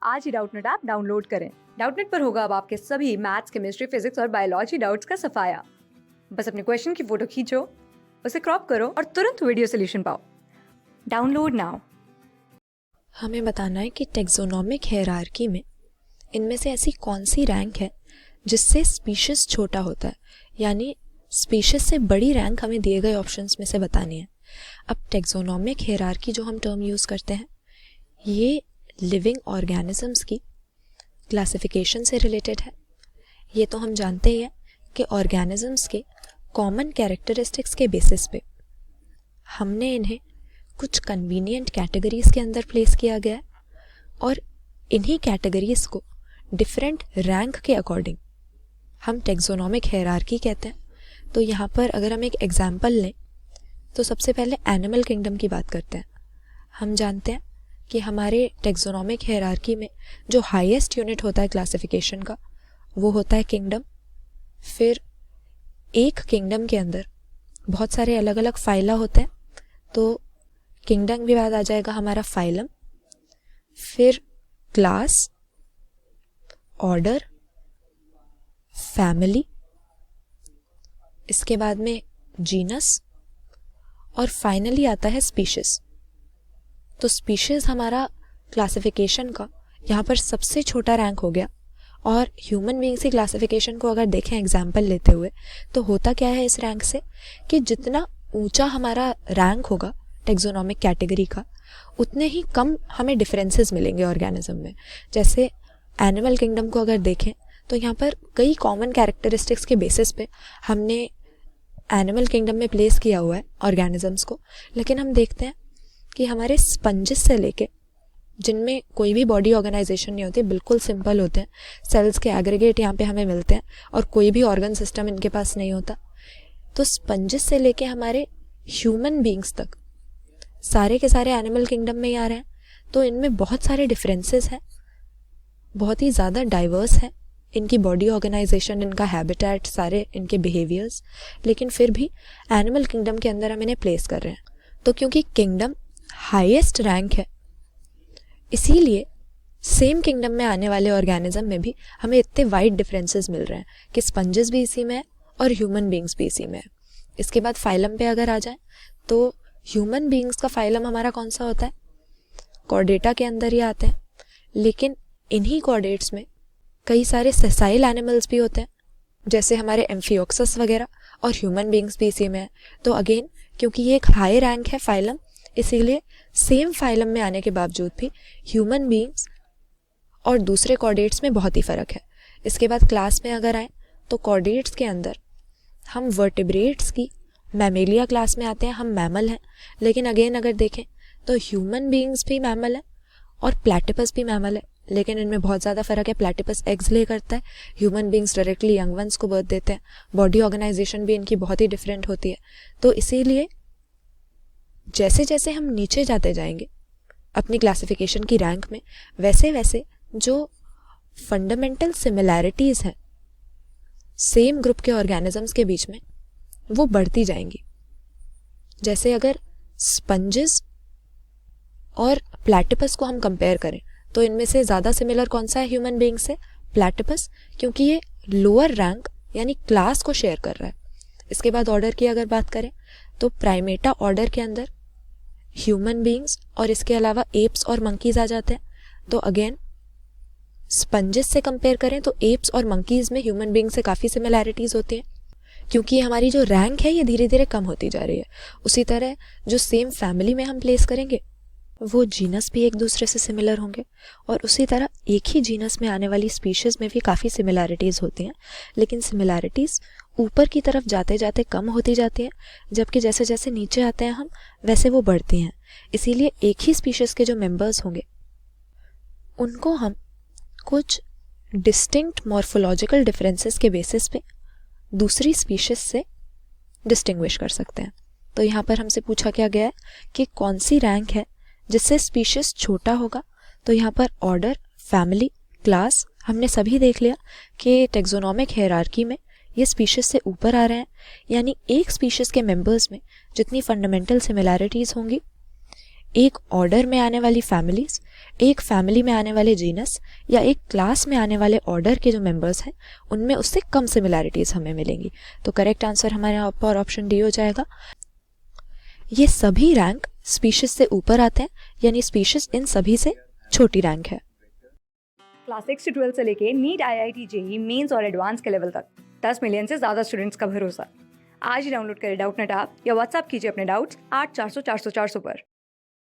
आज ही Doubtnut app download करें। Doubtnut पर होगा अब आपके सभी मैथ्स, केमिस्ट्री, फिजिक्स और बायोलॉजी डाउट्स का सफाया। बस अपने क्वेश्चन की फोटो खींचो, उसे क्रॉप करो और तुरंत वीडियो सोल्यूशन पाओ। Download now. हमें बताना है कि टेक्सोनोमिक हायरार्की में इनमें से ऐसी कौन सी रैंक है जिससे स्पीशीज छोटा होता है, यानी स्पीशीज से बड़ी रैंक हमें दिए गए ऑप्शंस में से बतानी है। अब टेक्सोनोमिक हायरार्की जो हम टर्म यूज़ करते हैं ये लिविंग ऑर्गेनिजम्स की क्लासिफिकेशन से रिलेटेड है। ये तो हम जानते ही हैं कि ऑर्गेनिजम्स के कॉमन कैरेक्टरिस्टिक्स के बेसिस पे हमने इन्हें कुछ कन्वीनियंट कैटेगरीज के अंदर प्लेस किया गया है और इन्हीं कैटेगरीज को डिफरेंट रैंक के अकॉर्डिंग हम टेक्सोनोमिक हायरार्की कहते हैं। तो यहाँ पर अगर हम एक एग्जाम्पल लें तो सबसे पहले एनिमल किंगडम की बात करते हैं। हम जानते हैं कि हमारे टेक्सोनोमिक हायरार्की में जो हाईएस्ट यूनिट होता है क्लासिफिकेशन का वो होता है किंगडम। फिर एक किंगडम के अंदर बहुत सारे अलग अलग फाइला होते हैं, तो किंगडम के बाद आ जाएगा हमारा फाइलम, फिर क्लास, ऑर्डर, फैमिली, इसके बाद में जीनस और फाइनली आता है स्पीशीज। तो स्पीशीज हमारा क्लासिफिकेशन का यहाँ पर सबसे छोटा रैंक हो गया। और ह्यूमन बीइंग्स की क्लासिफिकेशन को अगर देखें एग्जाम्पल लेते हुए तो होता क्या है इस रैंक से कि जितना ऊंचा हमारा रैंक होगा टेक्सोनोमिक कैटेगरी का उतने ही कम हमें डिफरेंसेस मिलेंगे ऑर्गेनिज्म में। जैसे एनिमल किंगडम को अगर देखें तो यहाँ पर कई कॉमन कैरेक्टरिस्टिक्स के बेसिस पे हमने एनिमल किंगडम में प्लेस किया हुआ है ऑर्गेनिजम्स को, लेकिन हम देखते हैं कि हमारे स्पंजेस से लेके जिनमें कोई भी बॉडी ऑर्गेनाइजेशन नहीं होती, बिल्कुल सिंपल होते हैं, सेल्स के एग्रीगेट यहाँ पे हमें मिलते हैं और कोई भी ऑर्गन सिस्टम इनके पास नहीं होता। तो स्पंजेस से लेके हमारे ह्यूमन बीइंग्स तक सारे के सारे एनिमल किंगडम में ही आ रहे हैं। तो इनमें बहुत सारे डिफरेंसेस हैं, बहुत ही ज़्यादा डाइवर्स है इनकी बॉडी ऑर्गेनाइजेशन, इनका हैबिटेट, सारे इनके बिहेवियर्स, लेकिन फिर भी एनिमल किंगडम के अंदर हम इन्हें प्लेस कर रहे हैं। तो क्योंकि किंगडम हाईएस्ट रैंक है इसीलिए सेम किंगडम में आने वाले ऑर्गेनिज्म में भी हमें इतने वाइड डिफरेंसेस मिल रहे हैं कि स्पंजेस भी इसी में है और ह्यूमन बीइंग्स भी इसी में है। इसके बाद फाइलम पे अगर आ जाए तो ह्यूमन बीइंग्स का फाइलम हमारा कौन सा होता है, कॉर्डेटा के अंदर ही आते हैं, लेकिन इन्हीं कॉर्डेट्स में कई सारे सेसाइल एनिमल्स भी होते हैं जैसे हमारे एम्फियोक्सस वगैरह, और ह्यूमन बीइंग्स भी इसी में है। तो अगेन क्योंकि ये एक हाई रैंक है फाइलम, इसीलिए सेम फाइलम में आने के बावजूद भी ह्यूमन बीइंग्स और दूसरे कॉर्डेट्स में बहुत ही फ़र्क है। इसके बाद क्लास में अगर आए तो कॉर्डेट्स के अंदर हम वर्टिब्रेट्स की मैमेलिया क्लास में आते हैं, हम मैमल हैं, लेकिन अगेन अगर देखें तो ह्यूमन बीइंग्स भी मैमल है और प्लैटिपस भी मैमल है, लेकिन इनमें बहुत ज़्यादा फ़र्क है। प्लैटिपस एग्स ले करता है, human beings directly young ones को बर्थ देते हैं। बॉडी ऑर्गेनाइजेशन भी इनकी बहुत ही डिफरेंट होती है। तो इसीलिए जैसे जैसे हम नीचे जाते जाएंगे अपनी क्लासिफिकेशन की रैंक में, वैसे वैसे जो फंडामेंटल सिमिलैरिटीज़ हैं सेम ग्रुप के ऑर्गेनिजम्स के बीच में वो बढ़ती जाएंगी। जैसे अगर स्पंजेस और प्लैटिपस को हम कंपेयर करें तो इनमें से ज़्यादा सिमिलर कौन सा है ह्यूमन बीइंग से, प्लैटिपस, क्योंकि ये लोअर रैंक यानी क्लास को शेयर कर रहा है। इसके बाद ऑर्डर की अगर बात करें तो प्राइमेटा ऑर्डर के अंदर ह्यूमन बीइंग्स और इसके अलावा एप्स और मंकीज आ जाते हैं। तो अगेन स्पंजेस से कंपेयर करें तो एप्स और मंकीज में ह्यूमन बीइंग से काफ़ी सिमिलैरिटीज़ होती हैं, क्योंकि हमारी जो रैंक है ये धीरे धीरे कम होती जा रही है। उसी तरह जो सेम फैमिली में हम प्लेस करेंगे वो जीनस भी एक दूसरे से सिमिलर होंगे, और उसी तरह एक ही जीनस में आने वाली स्पीशीज़ में भी काफ़ी सिमिलैरिटीज़ होती हैं, लेकिन सिमिलैरिटीज़ ऊपर की तरफ जाते जाते कम होती जाती हैं, जबकि जैसे जैसे नीचे आते हैं हम वैसे वो बढ़ती हैं। इसीलिए एक ही स्पीशीज़ के जो मेंबर्स होंगे उनको हम कुछ डिस्टिंक्ट मॉर्फोलॉजिकल डिफरेंसेस के बेसिस पे दूसरी स्पीशीज़ से डिस्टिंग्विश कर सकते हैं। तो यहाँ पर हमसे पूछा क्या गया है कि कौन सी रैंक है जिससे स्पीशीज़ छोटा होगा। तो यहाँ पर ऑर्डर, फैमिली, क्लास हमने सभी देख लिया कि टेक्सोनोमिक हायरार्की में ये स्पीशीज़ से ऊपर आ रहे हैं, यानी एक स्पीशीज़ के मेंबर्स में जितनी फंडामेंटल सिमिलैरिटीज़ होंगी एक ऑर्डर में आने वाली फैमिलीज, एक फैमिली में आने वाले जीनस या एक क्लास में आने वाले ऑर्डर के जो मेंबर्स हैं उनमें उससे कम सिमिलैरिटीज हमें मिलेंगी। तो करेक्ट आंसर हमारे यहाँ पर ऑप्शन डी हो जाएगा। ये सभी रैंक स्पीशीज से ऊपर आते हैं, यानी स्पीशीज इन सभी से छोटी रैंक है। क्लास 6 से 12 से लेके नीट, IIT, जेई मेंस और एडवांस के लेवल तक 10 मिलियन से ज़्यादा स्टूडेंट्स का भरोसा। आज ही डाउनलोड करें डाउटनेट ऐप या व्हाट्सएप कीजिए अपने डाउट्स 8400 400 400 पर।